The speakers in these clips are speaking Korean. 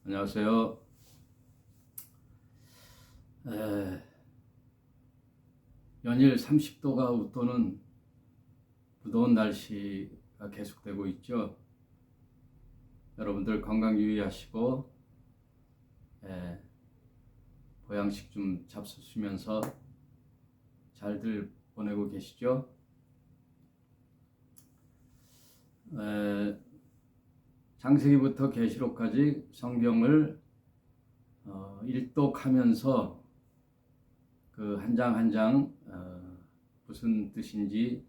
안녕하세요. 연일 30도가 웃도는 무더운 날씨가 계속되고 있죠. 여러분들 건강 유의하시고 보양식 좀 잡수시면서 잘들 보내고 계시죠. 창세기부터 계시록까지 성경을 일독하면서 그 한 장 한 장 무슨 뜻인지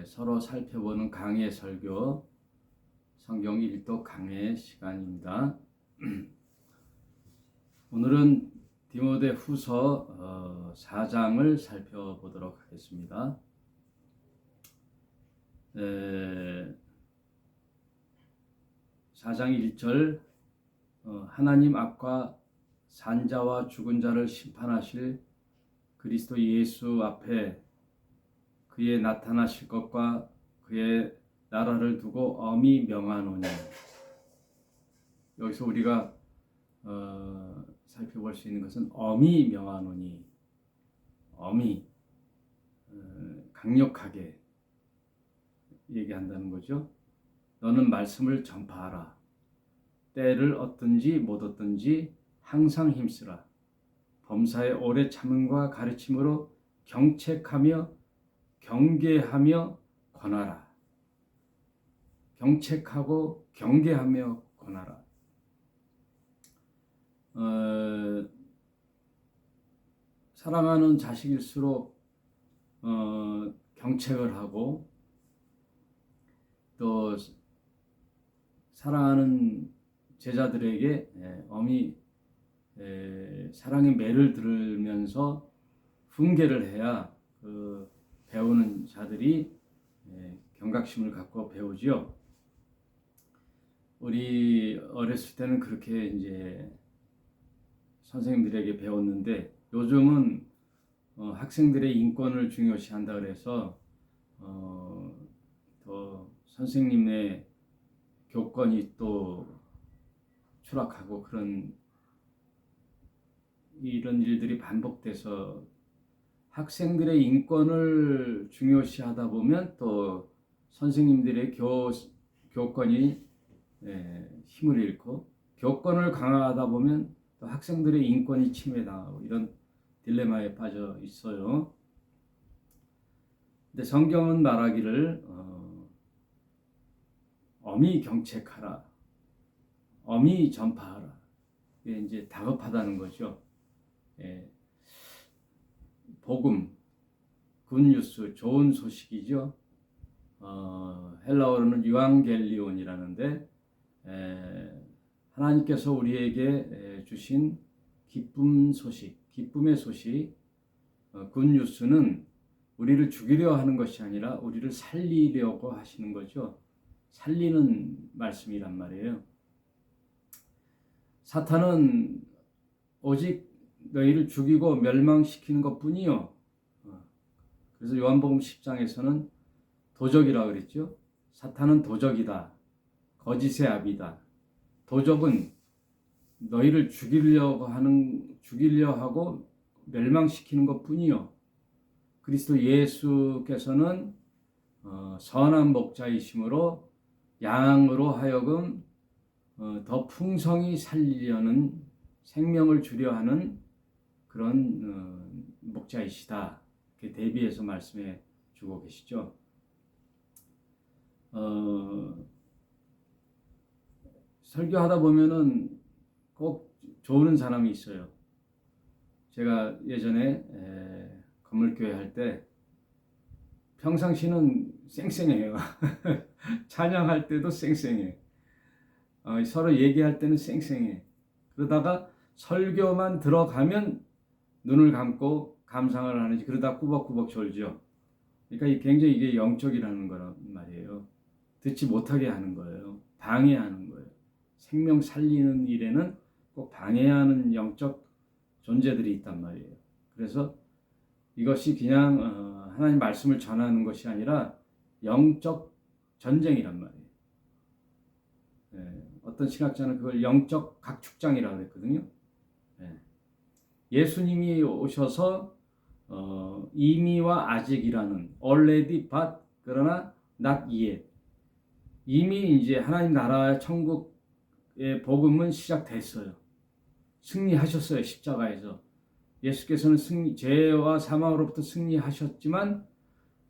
서로 살펴보는 강해 설교, 성경 일독 강해 시간입니다. 오늘은 디모데 후서 4장을 살펴보도록 하겠습니다. 4장 1절 하나님 앞과 산자와 죽은 자를 심판하실 그리스도 예수 앞에 그의 나타나실 것과 그의 나라를 두고 엄히 명하노니. 여기서 우리가 살펴볼 수 있는 것은 엄히 명하노니, 엄히 강력하게 얘기한다는 거죠. 너는 말씀을 전파하라. 때를 얻든지 못 얻든지 항상 힘쓰라. 범사에 오래 참음과 가르침으로 경책하며 경계하며 권하라. 경책하고 경계하며 권하라. 사랑하는 자식일수록 경책을 하고 또 사랑하는 제자들에게 엄히 사랑의 매를 들으면서 훈계를 해야 그 배우는 자들이 경각심을 갖고 배우죠. 우리 어렸을 때는 그렇게 이제 선생님들에게 배웠는데 요즘은 학생들의 인권을 중요시한다 그래서 더 선생님의 교권이 또 추락하고 이런 일들이 반복돼서 학생들의 인권을 중요시하다 보면 또 선생님들의 교권이 힘을 잃고 교권을 강화하다 보면 또 학생들의 인권이 침해당하고 이런 딜레마에 빠져 있어요. 근데 성경은 말하기를 엄히 경책하라, 엄히 전파하라. 이게 이제 다급하다는 거죠. 복음, 굿뉴스, 좋은 소식이죠. 헬라어로는 유앙겔리온이라는데 하나님께서 우리에게 주신 기쁨 소식, 기쁨의 소식, 굿뉴스는 우리를 죽이려 하는 것이 아니라 우리를 살리려고 하시는 거죠. 살리는 말씀이란 말이에요. 사탄은 오직 너희를 죽이고 멸망시키는 것뿐이요. 그래서 요한복음 10장에서는 도적이라고 그랬죠. 사탄은 도적이다. 거짓의 아비다. 도적은 너희를 죽이려 하고 멸망시키는 것뿐이요. 그리스도 예수께서는 선한 목자이심으로 양으로 하여금 더 풍성히 살리려는 생명을 주려 하는 그런 목자이시다. 이렇게 대비해서 말씀해 주고 계시죠. 설교하다 보면은 꼭 좋은 사람이 있어요. 제가 예전에 건물교회 할 때 평상시는 쌩쌩해요. 찬양할 때도 쌩쌩해. 서로 얘기할 때는 쌩쌩해. 그러다가 설교만 들어가면 눈을 감고 감상을 하는지 그러다 꾸벅꾸벅 졸죠. 그러니까 굉장히 이게 영적이라는 거란 말이에요. 듣지 못하게 하는 거예요. 방해하는 거예요. 생명 살리는 일에는 꼭 방해하는 영적 존재들이 있단 말이에요. 그래서 이것이 그냥 하나님 말씀을 전하는 것이 아니라 영적 전쟁이란 말이에요. 어떤 신학자는 그걸 영적 각축장이라고 했거든요. 예. 예수님이 오셔서 이미와 아직이라는 already but 그러나 not yet, 이미 이제 하나님 나라의 천국의 복음은 시작됐어요. 승리하셨어요. 십자가에서 예수께서는 죄와 사망으로부터 승리하셨지만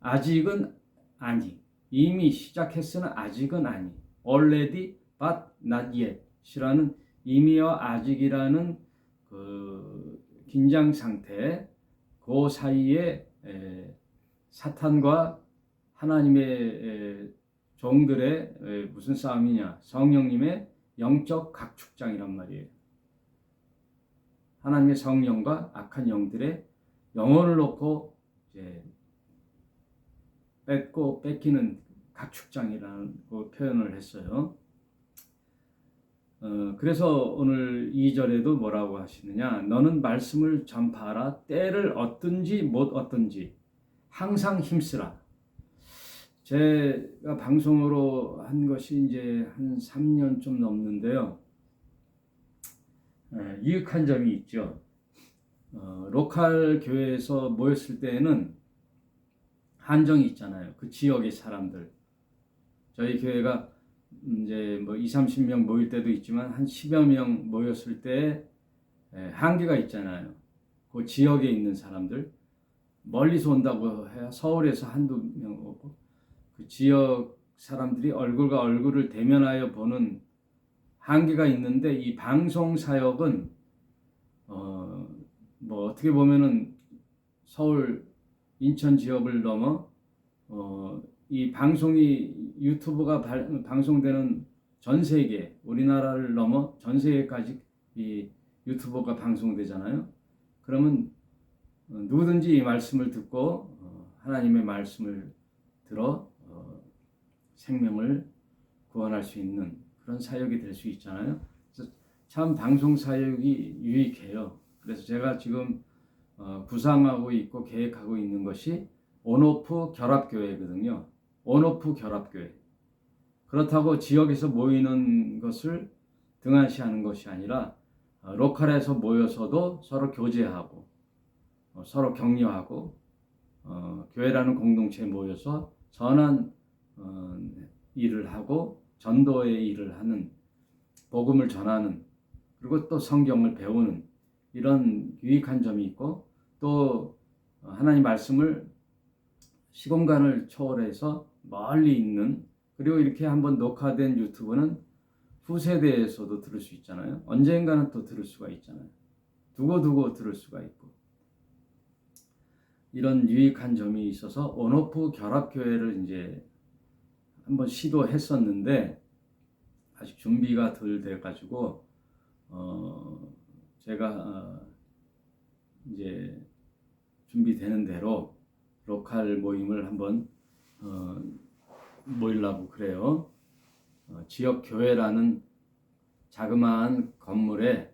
아직은 아니, 이미 시작했으나 아직은 아니, already but not yet 이라는 이미와 아직이라는 그 긴장 상태, 그 사이에 사탄과 하나님의 종들의 무슨 싸움이냐, 성령님의 영적 각축장이란 말이에요. 하나님의 성령과 악한 영들의 영혼을 놓고 이제 뺏기는 각축장이라는 그 표현을 했어요. 그래서 오늘 2절에도 뭐라고 하시느냐, 너는 말씀을 전파하라. 때를 얻든지 못 얻든지 항상 힘쓰라. 제가 방송으로 한 것이 이제 한 3년 좀 넘는데요. 유익한 점이 있죠. 로컬 교회에서 모였을 때에는 한정이 있잖아요. 그 지역의 사람들. 저희 교회가 이제 뭐 20-30명 모일 때도 있지만 한 10여 명 모였을 때 한계가 있잖아요. 그 지역에 있는 사람들, 멀리서 온다고 해야 서울에서 한두 명 오고, 그 지역 사람들이 얼굴과 얼굴을 대면하여 보는 한계가 있는데, 이 방송 사역은 뭐 어떻게 보면은 서울, 인천 지역을 넘어 이 방송이 유튜브가 방송되는 전 세계, 우리나라를 넘어 전 세계까지 이 유튜브가 방송되잖아요. 그러면 누구든지 이 말씀을 듣고 하나님의 말씀을 들어 생명을 구원할 수 있는 그런 사역이 될 수 있잖아요. 그래서 참 방송 사역이 유익해요. 그래서 제가 지금 구상하고 있고 계획하고 있는 것이 온오프 결합교회거든요. 온오프 결합교회. 그렇다고 지역에서 모이는 것을 등한시하는 것이 아니라 로컬에서 모여서도 서로 교제하고 서로 격려하고 교회라는 공동체에 모여서 선한 일을 하고 전도의 일을 하는, 복음을 전하는, 그리고 또 성경을 배우는 이런 유익한 점이 있고, 또 하나님 말씀을 시공간을 초월해서 멀리 있는, 그리고 이렇게 한번 녹화된 유튜브는 후세대에서도 들을 수 있잖아요. 언젠가는 또 들을 수가 있잖아요. 두고두고 들을 수가 있고, 이런 유익한 점이 있어서 온오프 결합교회를 이제 한번 시도했었는데 아직 준비가 덜 돼가지고 제가 이제 준비되는 대로 로컬 모임을 한번 모이려고 그래요. 지역 교회라는 자그마한 건물에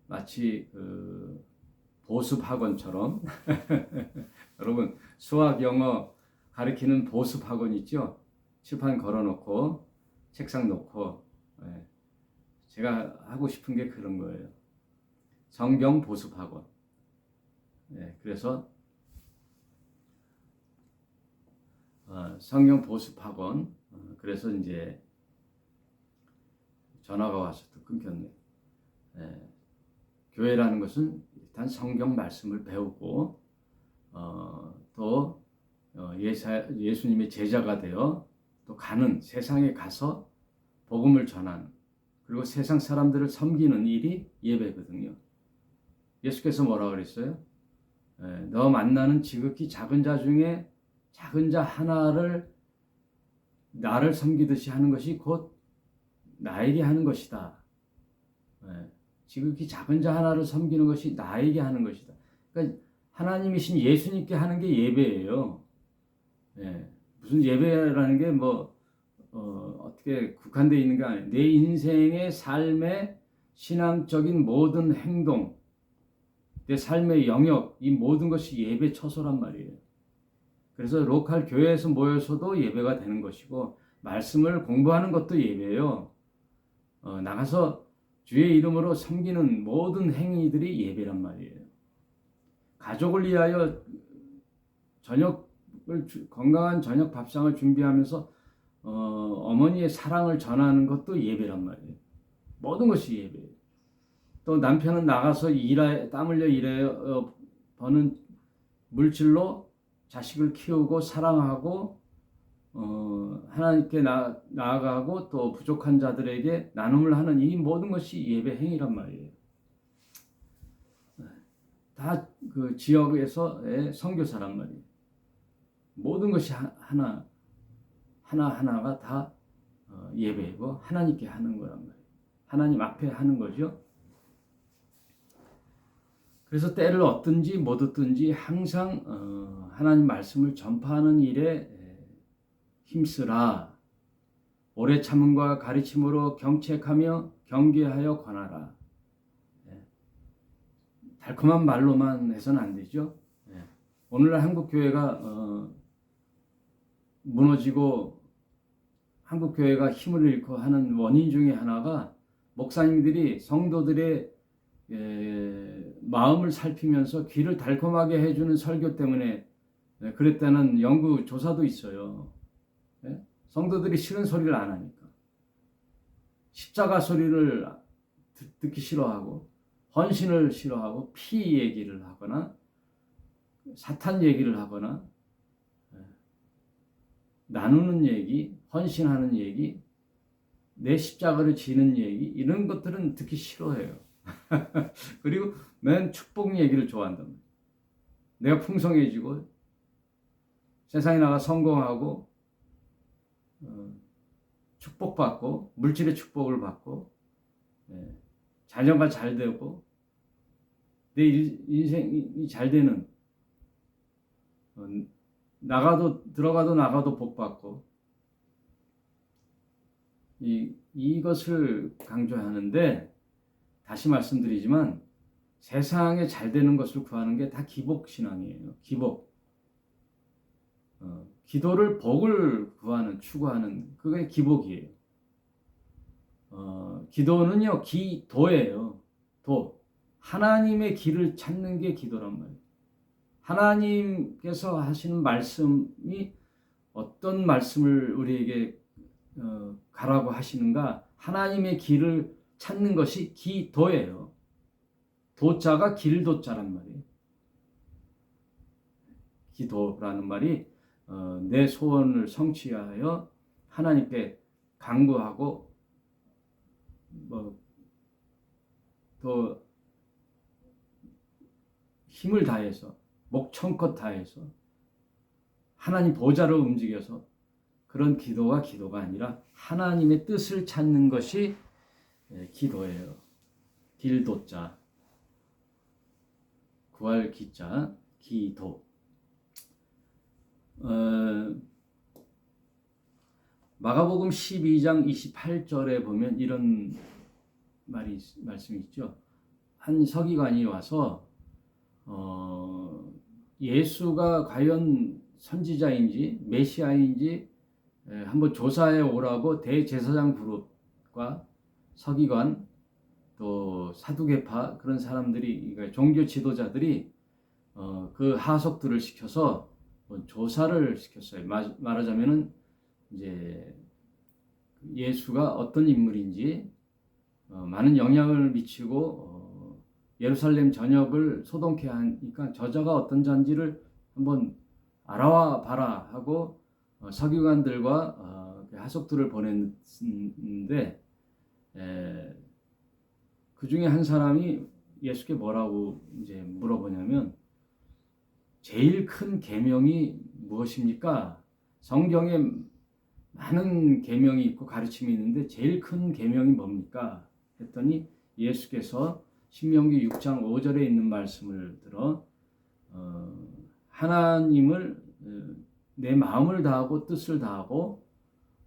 마치 그 보습 학원처럼 여러분 수학 영어 가르치는 보습 학원 있죠? 칠판 걸어놓고 책상 놓고, 제가 하고 싶은 게 그런 거예요. 성경 보습 학원. 그래서 성경 보습 학원. 그래서 이제 전화가 와서 또 끊겼네. 교회라는 것은 일단 성경 말씀을 배우고 또 예수님의 제자가 되어 또 가는, 세상에 가서 복음을 전하는, 그리고 세상 사람들을 섬기는 일이 예배거든요. 예수께서 뭐라고 그랬어요? 너 만나는 지극히 작은 자 중에 작은 자 하나를 나를 섬기듯이 하는 것이 곧 나에게 하는 것이다. 지극히 작은 자 하나를 섬기는 것이 나에게 하는 것이다. 그러니까 하나님이신 예수님께 하는 게 예배예요. 무슨 예배라는 게 뭐 어떻게 국한되어 있는 게 아니에요. 내 인생의 삶의 신앙적인 모든 행동, 내 삶의 영역, 이 모든 것이 예배 처소란 말이에요. 그래서 로컬 교회에서 모여서도 예배가 되는 것이고, 말씀을 공부하는 것도 예배예요. 나가서 주의 이름으로 섬기는 모든 행위들이 예배란 말이에요. 가족을 위하여 건강한 저녁 밥상을 준비하면서 어머니의 사랑을 전하는 것도 예배란 말이에요. 모든 것이 예배예요. 또 남편은 나가서 땀 흘려 일하여 버는 물질로 자식을 키우고 사랑하고 하나님께 나아가고 또 부족한 자들에게 나눔을 하는 이 모든 것이 예배 행위란 말이에요. 다 그 지역에서의 선교사란 말이에요. 모든 것이 하나하나가 다 예배이고 하나님께 하는 거란 말이에요. 하나님 앞에 하는 거죠. 그래서 때를 얻든지 못 얻든지 항상 하나님 말씀을 전파하는 일에 힘쓰라. 오래 참음과 가르침으로 경책하며 경계하여 권하라. 달콤한 말로만 해서는 안 되죠. 오늘날 한국 교회가 무너지고 한국 교회가 힘을 잃고 하는 원인 중에 하나가 목사님들이 성도들의 마음을 살피면서 귀를 달콤하게 해주는 설교 때문에 그랬다는 연구 조사도 있어요. 성도들이 싫은 소리를 안 하니까. 십자가 소리를 듣기 싫어하고 헌신을 싫어하고 피 얘기를 하거나 사탄 얘기를 하거나 나누는 얘기, 헌신하는 얘기, 내 십자가를 지는 얘기 이런 것들은 듣기 싫어해요. 그리고 맨 축복 얘기를 좋아한단 말이에요. 내가 풍성해지고 세상에 나가 성공하고 축복받고 물질의 축복을 받고 자녀가 잘 되고 내 인생이 잘 되는 들어가도 나가도 복 받고 이것을 강조하는데 다시 말씀드리지만 세상에 잘 되는 것을 구하는 게 다 기복 신앙이에요. 기복. 기도를 복을 추구하는 그게 기복이에요. 기도는요 기도예요. 도. 하나님의 길을 찾는 게 기도란 말이에요. 하나님께서 하시는 말씀이 어떤 말씀을 우리에게 가라고 하시는가 하나님의 길을 찾는 것이 기도예요. 도자가 길도자란 말이에요. 기도라는 말이 내 소원을 성취하여 하나님께 간구하고 또 힘을 다해서 목청껏 다해서 하나님 보좌를 움직여서 그런 기도가 아니라 하나님의 뜻을 찾는 것이 기도예요. 길도자 구할 기자 기도. 마가복음 12장 28절에 보면 이런 말씀이 있죠. 한 서기관이 와서 예수가 과연 선지자인지 메시아인지 한번 조사해 오라고 대제사장 그룹과 서기관 또 사두개파 그런 사람들이 그러니까 종교 지도자들이 그 하석들을 시켜서 조사를 시켰어요. 말하자면은 이제 예수가 어떤 인물인지 많은 영향을 미치고 예루살렘 전역을 소동케 하니까 저자가 어떤 자인지를 한번 알아와 봐라 하고 서기관들과 하석들을 보냈는데 그 중에 한 사람이 예수께 뭐라고 이제 물어보냐면 제일 큰 계명이 무엇입니까? 성경에 많은 계명이 있고 가르침이 있는데 제일 큰 계명이 뭡니까? 했더니 예수께서 신명기 6장 5절에 있는 말씀을 들어 하나님을 내 마음을 다하고 뜻을 다하고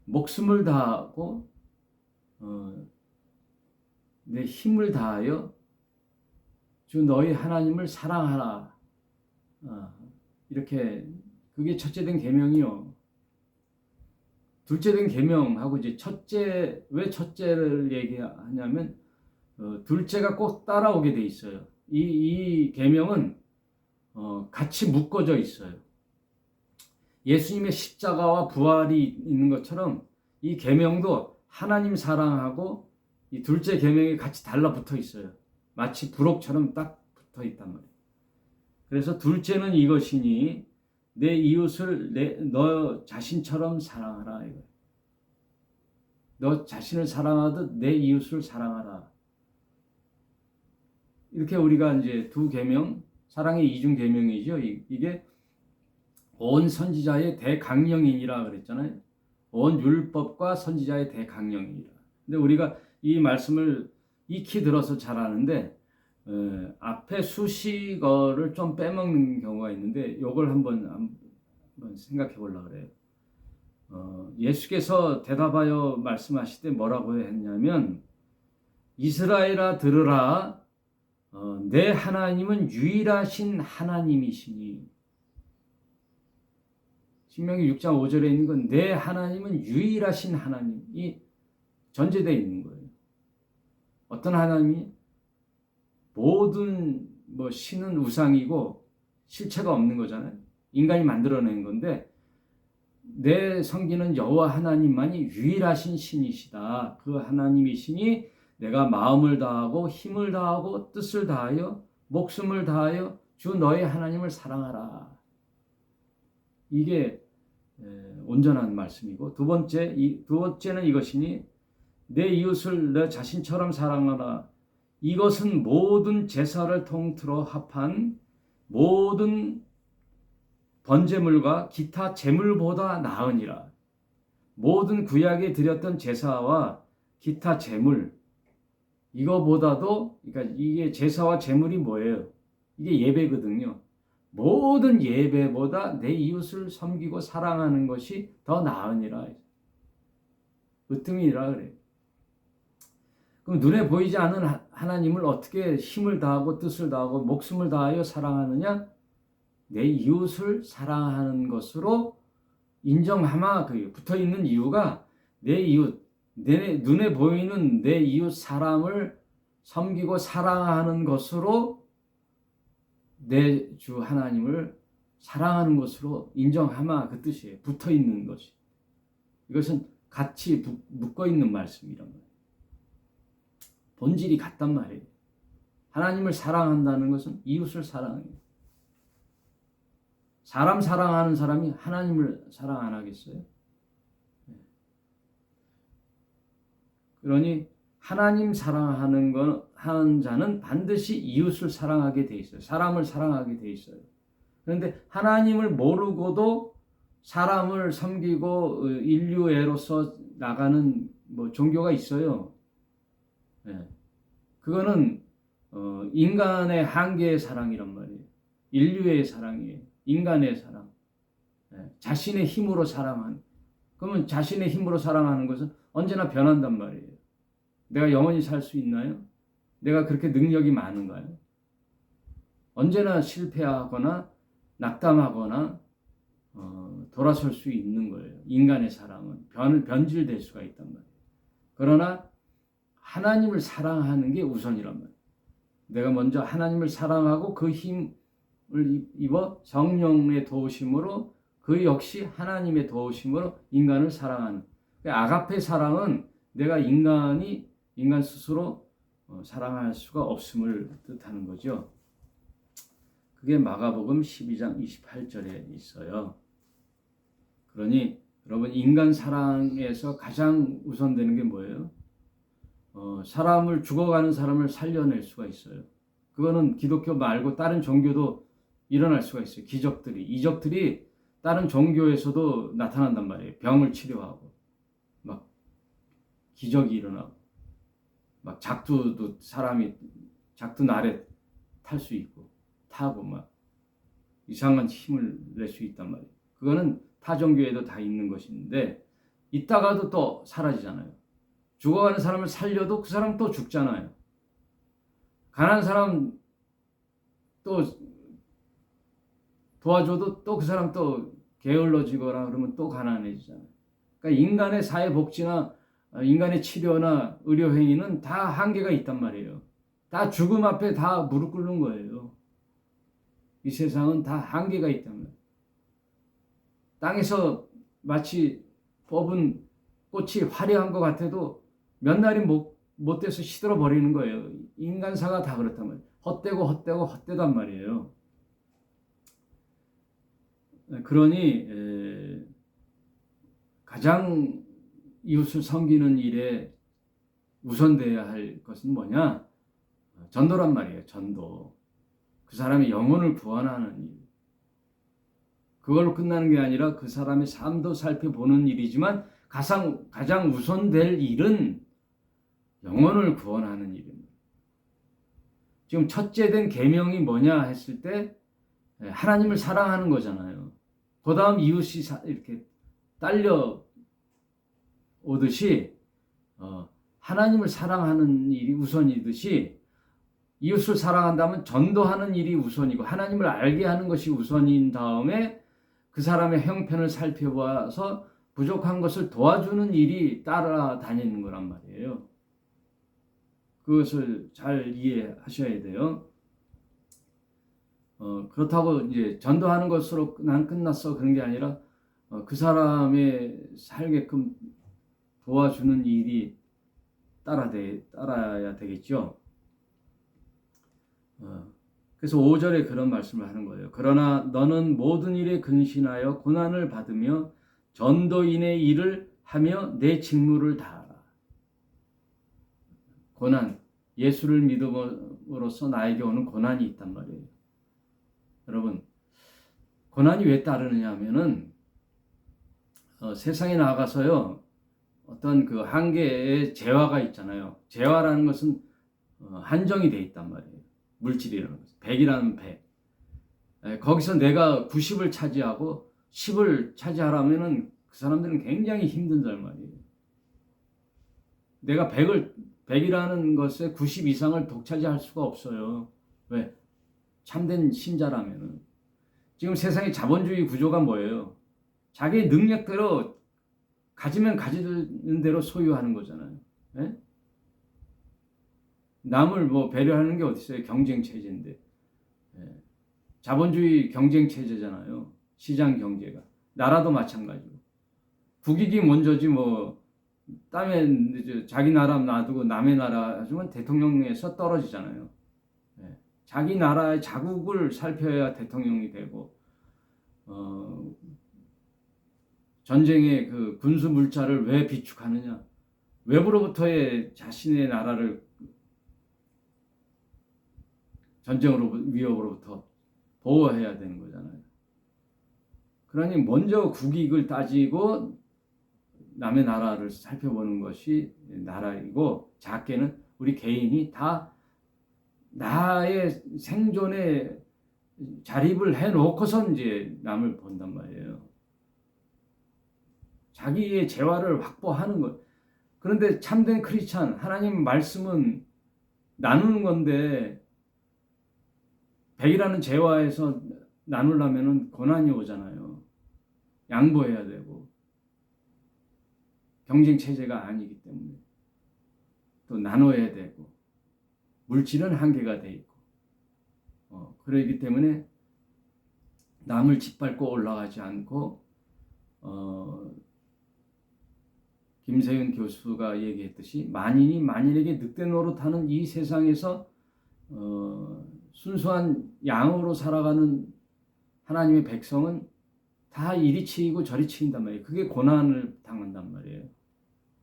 목숨을 다하고 내 힘을 다하여 주 너희 하나님을 사랑하라. 이렇게 그게 첫째 된 계명이요. 둘째 된 계명하고 이제 첫째, 왜 첫째를 얘기하냐면 둘째가 꼭 따라오게 돼 있어요. 이 계명은 같이 묶어져 있어요. 예수님의 십자가와 부활이 있는 것처럼 이 계명도 하나님 사랑하고 이 둘째 계명이 같이 달라붙어 있어요. 마치 부록처럼 딱 붙어 있단 말이에요. 그래서 둘째는 이것이니 내 이웃을 너 자신처럼 사랑하라 이거예요. 너 자신을 사랑하듯 내 이웃을 사랑하라. 이렇게 우리가 이제 두 계명, 사랑의 이중 계명이죠. 이게 온 선지자의 대강령이니라 그랬잖아요. 온 율법과 선지자의 대강령이니라. 근데 우리가 이 말씀을 익히 들어서 잘 아는데 앞에 수식어를 좀 빼먹는 경우가 있는데 이걸 한번 생각해 보려고 그래요. 예수께서 대답하여 말씀하실 때 뭐라고 했냐면 이스라엘아 들으라 내 하나님은 유일하신 하나님이시니. 신명기 6장 5절에 있는 건 내 하나님은 유일하신 하나님이 전제되어 있는 거예요. 어떤 하나님이? 모든 신은 우상이고 실체가 없는 거잖아요. 인간이 만들어낸 건데 내 성기는 여호와 하나님만이 유일하신 신이시다. 그 하나님이시니 내가 마음을 다하고 힘을 다하고 뜻을 다하여 목숨을 다하여 주 너의 하나님을 사랑하라. 이게 온전한 말씀이고 두 번째는 이것이니 내 이웃을 내 자신처럼 사랑하라. 이것은 모든 제사를 통틀어 합한 모든 번제물과 기타 제물보다 나으니라. 모든 구약에 드렸던 제사와 기타 제물 이거보다도 그러니까 이게 제사와 제물이 뭐예요? 이게 예배거든요. 모든 예배보다 내 이웃을 섬기고 사랑하는 것이 더 나으니라. 으뜸이라 그래요. 그럼 눈에 보이지 않는 하나님을 어떻게 힘을 다하고 뜻을 다하고 목숨을 다하여 사랑하느냐? 내 이웃을 사랑하는 것으로 인정하마. 그 붙어 있는 이유가 내 이웃, 눈에 보이는 내 이웃 사람을 섬기고 사랑하는 것으로 내 주 하나님을 사랑하는 것으로 인정하마. 그 뜻이에요. 붙어 있는 것이. 이것은 같이 묶어 있는 말씀이란 말이에요. 본질이 같단 말이에요. 하나님을 사랑한다는 것은 이웃을 사랑해요. 사람 사랑하는 사람이 하나님을 사랑 안 하겠어요? 그러니 하나님 사랑하는 하는 자는 반드시 이웃을 사랑하게 돼 있어요. 사람을 사랑하게 돼 있어요. 그런데 하나님을 모르고도 사람을 섬기고 인류애로서 나가는 종교가 있어요. 그거는 인간의 한계의 사랑이란 말이에요. 인류의 사랑이에요. 인간의 사랑. 자신의 힘으로 사랑하는. 그러면 자신의 힘으로 사랑하는 것은 언제나 변한단 말이에요. 내가 영원히 살 수 있나요? 내가 그렇게 능력이 많은가요? 언제나 실패하거나 낙담하거나 돌아설 수 있는 거예요. 인간의 사랑은 변질될 수가 있단 말이에요. 그러나 하나님을 사랑하는 게 우선이란 말이에요. 내가 먼저 하나님을 사랑하고 그 힘을 입어 성령의 도우심으로 그 역시 하나님의 도우심으로 인간을 사랑하는. 아가페 사랑은 내가 인간 스스로 사랑할 수가 없음을 뜻하는 거죠. 그게 마가복음 12장 28절에 있어요. 그러니 여러분 인간 사랑에서 가장 우선되는 게 뭐예요? 죽어가는 사람을 살려낼 수가 있어요. 그거는 기독교 말고 다른 종교도 일어날 수가 있어요. 이적들이 다른 종교에서도 나타난단 말이에요. 병을 치료하고 막 기적이 일어나고 막 작두 날에 탈 수 있고 타고 막 이상한 힘을 낼 수 있단 말이에요. 그거는 타 종교에도 다 있는 것인데 있다가도 또 사라지잖아요. 죽어가는 사람을 살려도 그 사람 또 죽잖아요. 가난한 사람 또 도와줘도 또 그 사람 또 게을러지거나 그러면 또 가난해지잖아요. 그러니까 인간의 사회복지나 인간의 치료나 의료 행위는 다 한계가 있단 말이에요. 다 죽음 앞에 다 무릎 꿇는 거예요. 이 세상은 다 한계가 있단 말이에요. 땅에서 마치 뽑은 꽃이 화려한 것 같아도 몇 날이 못 돼서 시들어 버리는 거예요. 인간사가 다 그렇단 말이에요. 헛되단 말이에요. 그러니 가장 이웃을 섬기는 일에 우선돼야 할 것은 뭐냐? 전도란 말이에요. 전도. 그 사람의 영혼을 구원하는 일. 그걸로 끝나는 게 아니라 그 사람의 삶도 살펴보는 일이지만 가장 우선될 일은 영혼을 구원하는 일입니다. 지금 첫째 된 계명이 뭐냐 했을 때 하나님을 사랑하는 거잖아요. 그 다음 이웃이 이렇게 딸려 오듯이 하나님을 사랑하는 일이 우선이듯이 이웃을 사랑한다면 전도하는 일이 우선이고 하나님을 알게 하는 것이 우선인 다음에 그 사람의 형편을 살펴봐서 부족한 것을 도와주는 일이 따라다니는 거란 말이에요. 그것을 잘 이해하셔야 돼요. 그렇다고 이제 전도하는 것으로 난 끝났어 그런 게 아니라 그 사람의 살게끔 도와주는 일이 따라야 되겠죠. 그래서 5절에 그런 말씀을 하는 거예요. 그러나 너는 모든 일에 근신하여 고난을 받으며 전도인의 일을 하며 내 직무를 다하라. 고난, 예수를 믿음으로써 나에게 오는 고난이 있단 말이에요. 여러분, 고난이 왜 따르느냐 하면은 세상에 나가서요 어떤 그 한계의 재화가 있잖아요. 재화라는 것은 한정이 돼 있단 말이에요. 물질이라는 것은 100이라는 배. 거기서 내가 90을 차지하고 10을 차지하려면은 그 사람들은 굉장히 힘든단 말이에요. 내가 100이라는 것에 90 이상을 독차지할 수가 없어요. 왜? 참된 신자라면은. 지금 세상의 자본주의 구조가 뭐예요? 자기 능력대로 가지면 가지는 대로 소유하는 거잖아요. 네? 남을 뭐 배려하는 게 어디 있어요? 경쟁 체제인데. 네. 자본주의 경쟁 체제잖아요. 시장 경제가. 나라도 마찬가지고. 국익이 먼저지 뭐 땀에 자기 나라 놔두고 남의 나라 하지만 대통령에서 떨어지잖아요. 네. 자기 나라의 자국을 살펴야 대통령이 되고 전쟁의 그 군수 물자를 왜 비축하느냐? 외부로부터의 자신의 나라를 위협으로부터 보호해야 되는 거잖아요. 그러니 먼저 국익을 따지고 남의 나라를 살펴보는 것이 나라이고 작게는 우리 개인이 다 나의 생존에 자립을 해놓고서 이제 남을 본단 말이에요. 자기의 재화를 확보하는 것. 그런데 참된 크리스찬, 하나님 말씀은 나누는 건데 100이라는 재화에서 나누려면 고난이 오잖아요. 양보해야 되고 경쟁 체제가 아니기 때문에 또 나눠야 되고 물질은 한계가 돼 있고 그러기 때문에 남을 짓밟고 올라가지 않고 김세윤 교수가 얘기했듯이 만인이 만인에게 늑대 노릇하는 이 세상에서 순수한 양으로 살아가는 하나님의 백성은 다 이리 치이고 저리 치인단 말이에요. 그게 고난을 당한단 말이에요.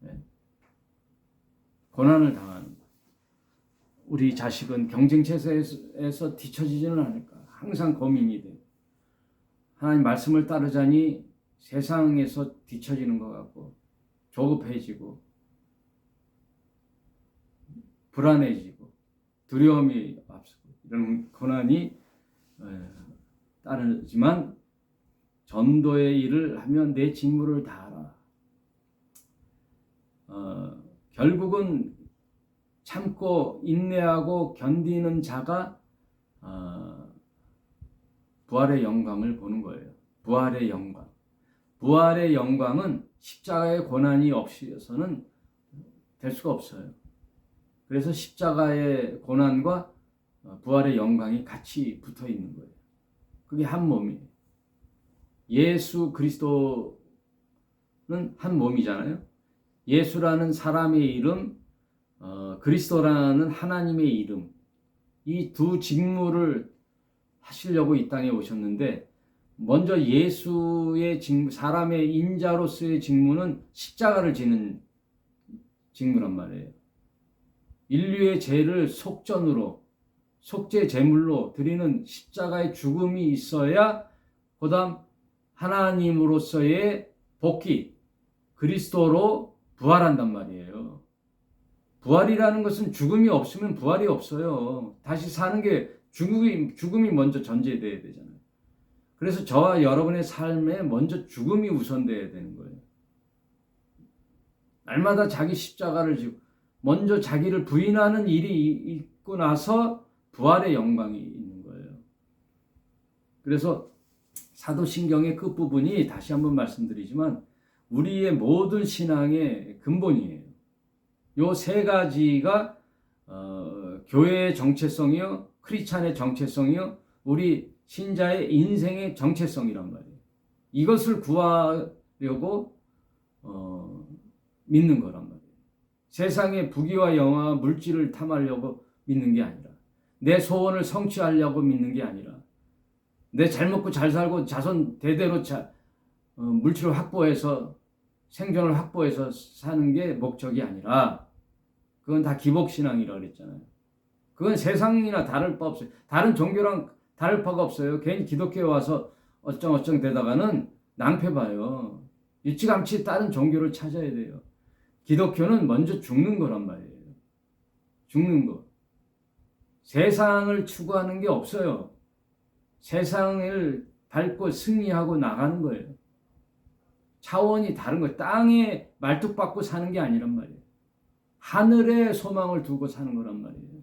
네. 고난을 당하는 거예요. 우리 자식은 경쟁 체제에서 뒤처지지는 않을까. 항상 고민이 돼요. 하나님 말씀을 따르자니 세상에서 뒤처지는 것 같고 조급해지고 불안해지고 두려움이 앞서고 이런 고난이 따르지만 전도의 일을 하면 내 직무를 다하라. 결국은 참고 인내하고 견디는 자가 부활의 영광을 보는 거예요. 부활의 영광. 부활의 영광은 십자가의 고난이 없이서는 될 수가 없어요. 그래서 십자가의 고난과 부활의 영광이 같이 붙어 있는 거예요. 그게 한 몸이에요. 예수 그리스도는 한 몸이잖아요. 예수라는 사람의 이름, 그리스도라는 하나님의 이름, 이 두 직무를 하시려고 이 땅에 오셨는데, 먼저 예수의 직무, 사람의 인자로서의 직무는 십자가를 지는 직무란 말이에요. 인류의 죄를 속전으로, 속죄 제물로 드리는 십자가의 죽음이 있어야 그다음 하나님으로서의 복귀, 그리스도로 부활한단 말이에요. 부활이라는 것은 죽음이 없으면 부활이 없어요. 다시 사는 게 죽음이 먼저 전제돼야 되잖아요. 그래서 저와 여러분의 삶에 먼저 죽음이 우선돼야 되는 거예요. 날마다 자기 십자가를 지고 먼저 자기를 부인하는 일이 있고 나서 부활의 영광이 있는 거예요. 그래서 사도신경의 끝부분이 다시 한번 말씀드리지만 우리의 모든 신앙의 근본이에요. 요 세 가지가 교회의 정체성이요, 크리스찬의 정체성이요, 우리 신자의 인생의 정체성이란 말이에요. 이것을 구하려고 믿는 거란 말이에요. 세상의 부귀와 영화, 물질을 탐하려고 믿는 게 아니라, 내 소원을 성취하려고 믿는 게 아니라, 내 잘 먹고 잘 살고 자손 대대로 물질을 확보해서 생존을 확보해서 사는 게 목적이 아니라, 그건 다 기복신앙이라고 그랬잖아요. 그건 세상이나 다를 바 없어요. 다른 종교랑 다를 바가 없어요. 괜히 기독교에 와서 어쩡어쩡 되다가는 낭패 봐요. 일찌감치 다른 종교를 찾아야 돼요. 기독교는 먼저 죽는 거란 말이에요. 죽는 거. 세상을 추구하는 게 없어요. 세상을 밟고 승리하고 나가는 거예요. 차원이 다른 거예요. 땅에 말뚝박고 사는 게 아니란 말이에요. 하늘에 소망을 두고 사는 거란 말이에요.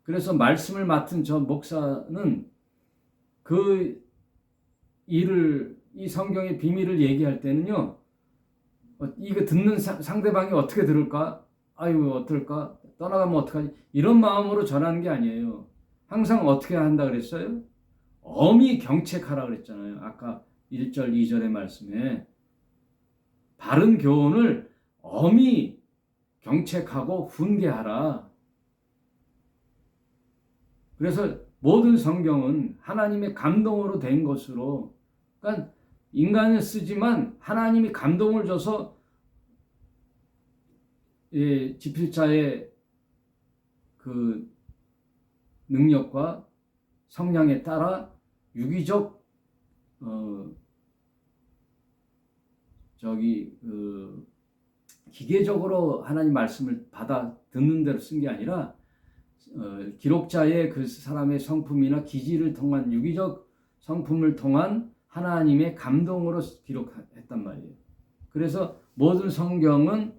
그래서 말씀을 맡은 저 목사는 그 일을, 이 성경의 비밀을 얘기할 때는요, 이거 듣는 상대방이 어떻게 들을까? 아유, 어떨까? 떠나가면 어떡하지? 이런 마음으로 전하는 게 아니에요. 항상 어떻게 한다 그랬어요? 엄히 경책하라 그랬잖아요. 아까 1절, 2절의 말씀에. 바른 교훈을 엄히 경책하고 훈계하라. 그래서 모든 성경은 하나님의 감동으로 된 것으로, 그러니까 인간을 쓰지만 하나님이 감동을 줘서 집필자의 그 능력과 성량에 따라 유기적 기계적으로 하나님 말씀을 받아 듣는 대로 쓴 게 아니라 기록자의 그 사람의 성품이나 기질을 통한 유기적 성품을 통한 하나님의 감동으로 기록했단 말이에요. 그래서 모든 성경은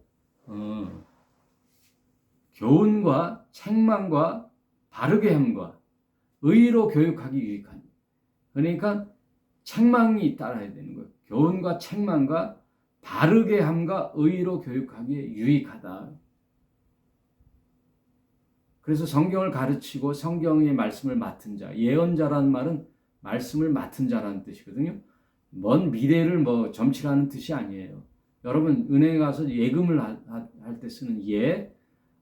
교훈과 책망과 바르게 함과 의로 교육하기 유익한. 그러니까 책망이 따라야 되는 거예요. 교훈과 책망과 바르게 함과 의로 교육하기에 유익하다. 그래서 성경을 가르치고 성경의 말씀을 맡은 자, 예언자라는 말은 말씀을 맡은 자라는 뜻이거든요. 먼 미래를 점치라는 뜻이 아니에요. 여러분 은행에 가서 예금을 할 때 쓰는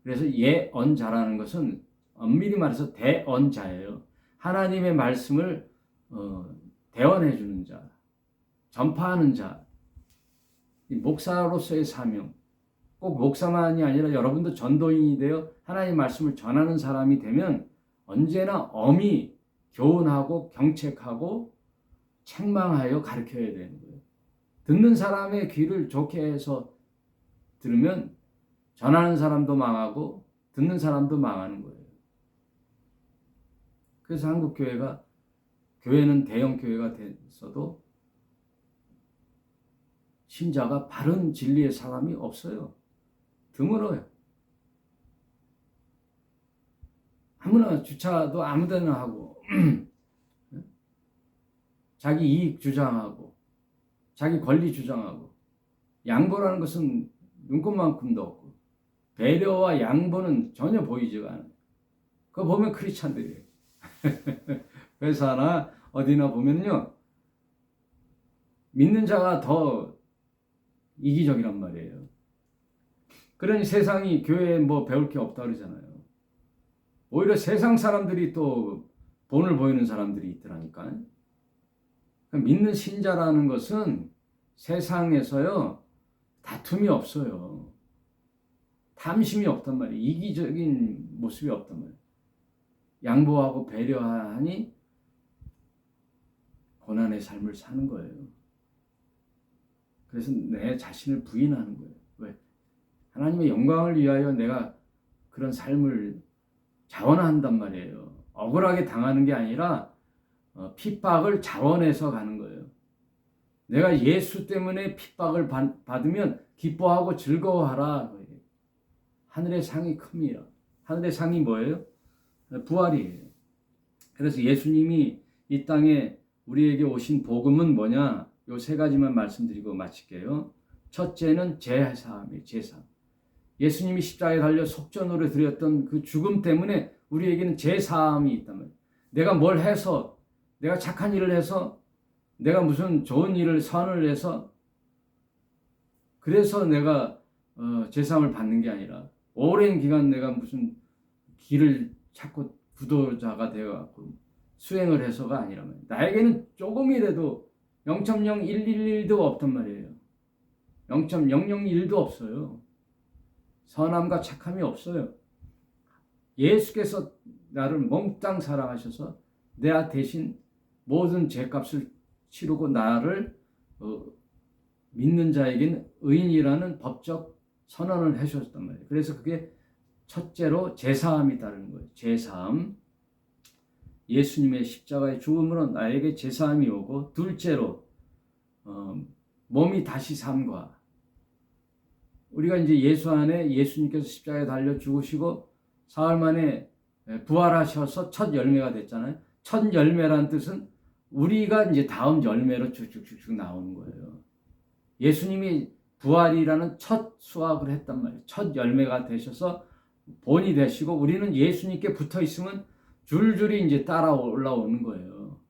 그래서 예언자라는 것은 엄밀히 말해서 대언자예요. 하나님의 말씀을 대언해 주는 자, 전파하는 자, 목사로서의 사명. 꼭 목사만이 아니라 여러분도 전도인이 되어 하나님의 말씀을 전하는 사람이 되면 언제나 엄히 교훈하고 경책하고 책망하여 가르쳐야 되는 거예요. 듣는 사람의 귀를 좋게 해서 들으면 전하는 사람도 망하고 듣는 사람도 망하는 거예요. 그래서 한국 교회는 대형 교회가 됐어도 신자가 바른 진리의 사람이 없어요. 드물어요. 아무나 주차도 아무데나 하고 자기 이익 주장하고 자기 권리 주장하고, 양보라는 것은 눈꽃만큼도 없고, 배려와 양보는 전혀 보이지가 않아요. 그거 보면 크리스찬들이에요. 회사나 어디나 보면요, 믿는 자가 더 이기적이란 말이에요. 그러니 세상이 교회에 뭐 배울 게 없다 그러잖아요. 오히려 세상 사람들이 또 본을 보이는 사람들이 있더라니까. 믿는 신자라는 것은 세상에서요, 다툼이 없어요. 탐심이 없단 말이에요. 이기적인 모습이 없단 말이에요. 양보하고 배려하니 고난의 삶을 사는 거예요. 그래서 내 자신을 부인하는 거예요. 왜? 하나님의 영광을 위하여 내가 그런 삶을 자원한단 말이에요. 억울하게 당하는 게 아니라 핍박을 자원해서 가는 거예요. 내가 예수 때문에 핍박을 받으면 기뻐하고 즐거워하라. 하늘의 상이 큽니다. 하늘의 상이 뭐예요? 부활이에요. 그래서 예수님이 이 땅에 우리에게 오신 복음은 뭐냐? 요 세 가지만 말씀드리고 마칠게요. 첫째는 제사함이에요. 제사함. 예수님이 십자가에 달려 속전으로 드렸던 그 죽음 때문에 우리에게는 제사함이 있단 말이에요. 내가 뭘 해서, 내가 착한 일을 해서, 내가 무슨 좋은 일을 선을 해서, 그래서 내가 제사함을 받는 게 아니라 오랜 기간 내가 무슨 길을 찾고 구도자가 되어갖고 수행을 해서가 아니라 말이에요. 나에게는 조금이라도 0.0111도 없단 말이에요. 0.001도 없어요. 선함과 착함이 없어요. 예수께서 나를 몽땅 사랑하셔서 내 대신 모든 죄값을 치르고 나를 믿는 자에게는 의인이라는 법적 선언을 해주셨단 말이에요. 그래서 그게 첫째로 제사함이 따르는 거예요. 제사함. 예수님의 십자가의 죽음으로 나에게 제사함이 오고, 둘째로 몸이 다시 삶과, 우리가 이제 예수 안에 예수님께서 십자가에 달려 죽으시고 사흘 만에 부활하셔서 첫 열매가 됐잖아요. 첫 열매란 뜻은 우리가 이제 다음 열매로 쭉쭉쭉 나오는 거예요. 예수님이 부활이라는 첫 수확을 했단 말이에요. 첫 열매가 되셔서 본이 되시고, 우리는 예수님께 붙어 있으면 줄줄이 이제 따라 올라오는 거예요.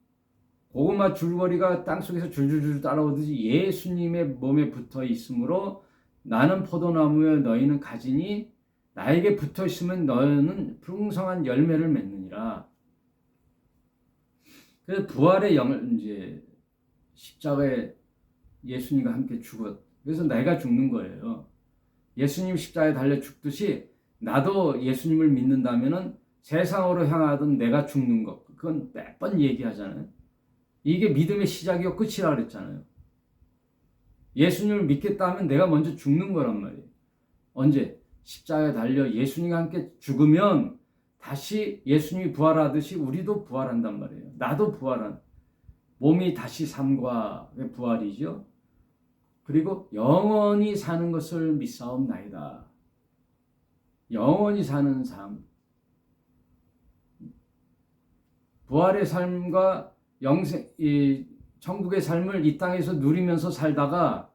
고구마 줄거리가 땅속에서 줄줄줄 따라오듯이 예수님의 몸에 붙어 있으므로 나는 포도나무여 너희는 가지니 나에게 붙어 있으면 너희는 풍성한 열매를 맺느니라. 그래서 부활의 이제 십자가에 예수님과 함께 죽었. 그래서 내가 죽는 거예요. 예수님 십자가에 달려 죽듯이 나도 예수님을 믿는다면은 세상으로 향하던 내가 죽는 것, 그건 몇 번 얘기하잖아요. 이게 믿음의 시작이고 끝이라 그랬잖아요. 예수님을 믿겠다 하면 내가 먼저 죽는 거란 말이에요. 언제? 십자가에 달려 예수님과 함께 죽으면 다시 예수님이 부활하듯이 우리도 부활한단 말이에요. 나도 부활한. 몸이 다시 삶과 부활이죠. 그리고 영원히 사는 것을 믿사옵나이다. 영원히 사는 삶. 부활의 삶과 이 천국의 삶을 이 땅에서 누리면서 살다가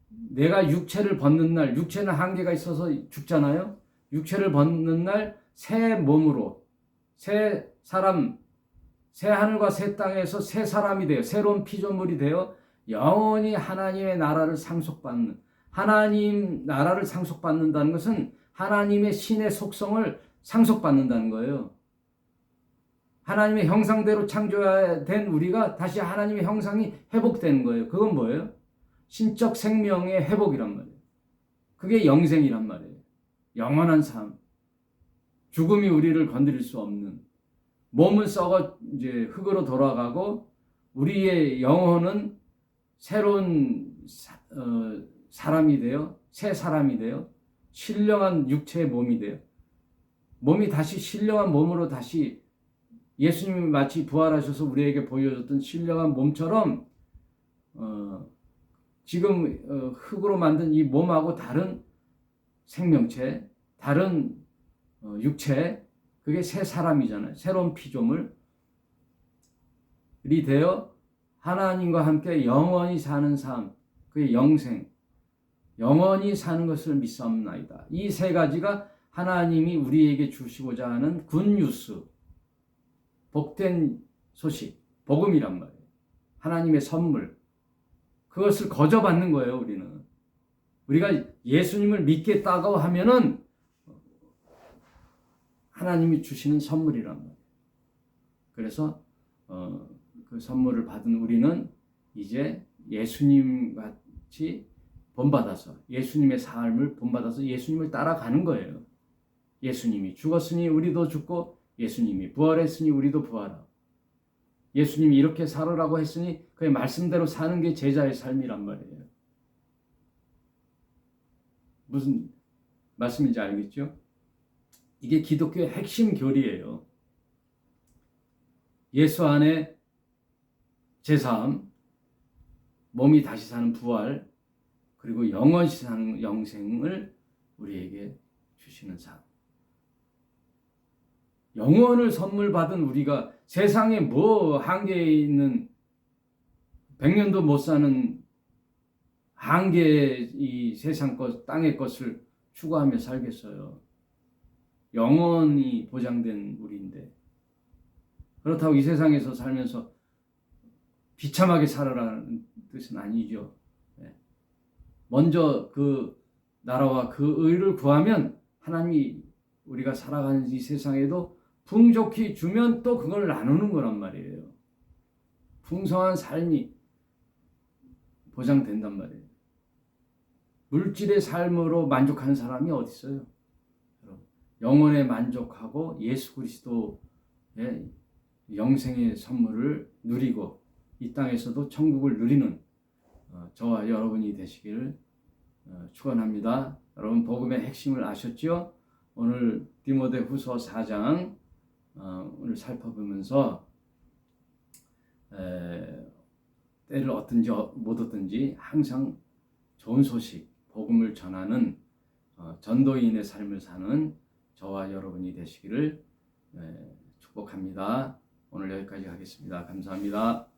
내가 육체를 벗는 날, 육체는 한계가 있어서 죽잖아요. 육체를 벗는 날 새 몸으로, 새 사람, 새 하늘과 새 땅에서 새 사람이 되어, 새로운 피조물이 되어 영원히 하나님의 나라를 상속받는, 하나님 나라를 상속받는다는 것은 하나님의 신의 속성을 상속받는다는 거예요. 하나님의 형상대로 창조된 우리가 다시 하나님의 형상이 회복되는 거예요. 그건 뭐예요? 신적 생명의 회복이란 말이에요. 그게 영생이란 말이에요. 영원한 삶. 죽음이 우리를 건드릴 수 없는. 몸은 썩어 이제 흙으로 돌아가고 우리의 영혼은 새로운 사람이 되어, 새 사람이 되어 신령한 육체의 몸이 되어, 몸이 다시 신령한 몸으로 다시 예수님이 마치 부활하셔서 우리에게 보여줬던 신령한 몸처럼 지금 흙으로 만든 이 몸하고 다른 생명체, 다른 육체, 그게 새 사람이잖아요. 새로운 피조물이 되어 하나님과 함께 영원히 사는 삶, 그의 영생, 영원히 사는 것을 믿사옵나이다. 이 세 가지가 하나님이 우리에게 주시고자 하는 굿뉴스, 복된 소식, 복음이란 말이에요. 하나님의 선물, 그것을 거저받는 거예요. 우리가 예수님을 믿겠다고 하면은 하나님이 주시는 선물이란 말이에요. 그래서 그 선물을 받은 우리는 이제 예수님 같이 본받아서, 예수님의 삶을 본받아서 예수님을 따라가는 거예요. 예수님이 죽었으니 우리도 죽고, 예수님이 부활했으니 우리도 부활하고, 예수님이 이렇게 살으라고 했으니 그의 말씀대로 사는 게 제자의 삶이란 말이에요. 무슨 말씀인지 알겠죠? 이게 기독교의 핵심 교리예요. 예수 안에 제사함, 몸이 다시 사는 부활, 그리고 영원히 사는 영생을 우리에게 주시는 삶. 영원을 선물 받은 우리가 세상에 뭐 한계에 있는 100년도 못 사는 한계의 이 세상 것, 땅의 것을 추구하며 살겠어요. 영원히 보장된 우리인데, 그렇다고 이 세상에서 살면서 비참하게 살아라는 뜻은 아니죠. 먼저 그 나라와 그 의를 구하면 하나님이 우리가 살아가는 이 세상에도 풍족히 주면 또 그걸 나누는 거란 말이에요. 풍성한 삶이 보장된단 말이에요. 물질의 삶으로 만족하는 사람이 어디 있어요? 영혼에 만족하고 예수 그리스도의 영생의 선물을 누리고 이 땅에서도 천국을 누리는 저와 여러분이 되시기를 축원합니다. 여러분 복음의 핵심을 아셨죠? 오늘 디모데후서 4장 오늘 살펴보면서 때를 얻든지 못 얻든지 항상 좋은 소식, 복음을 전하는 전도인의 삶을 사는 저와 여러분이 되시기를 축복합니다. 오늘 여기까지 하겠습니다. 감사합니다.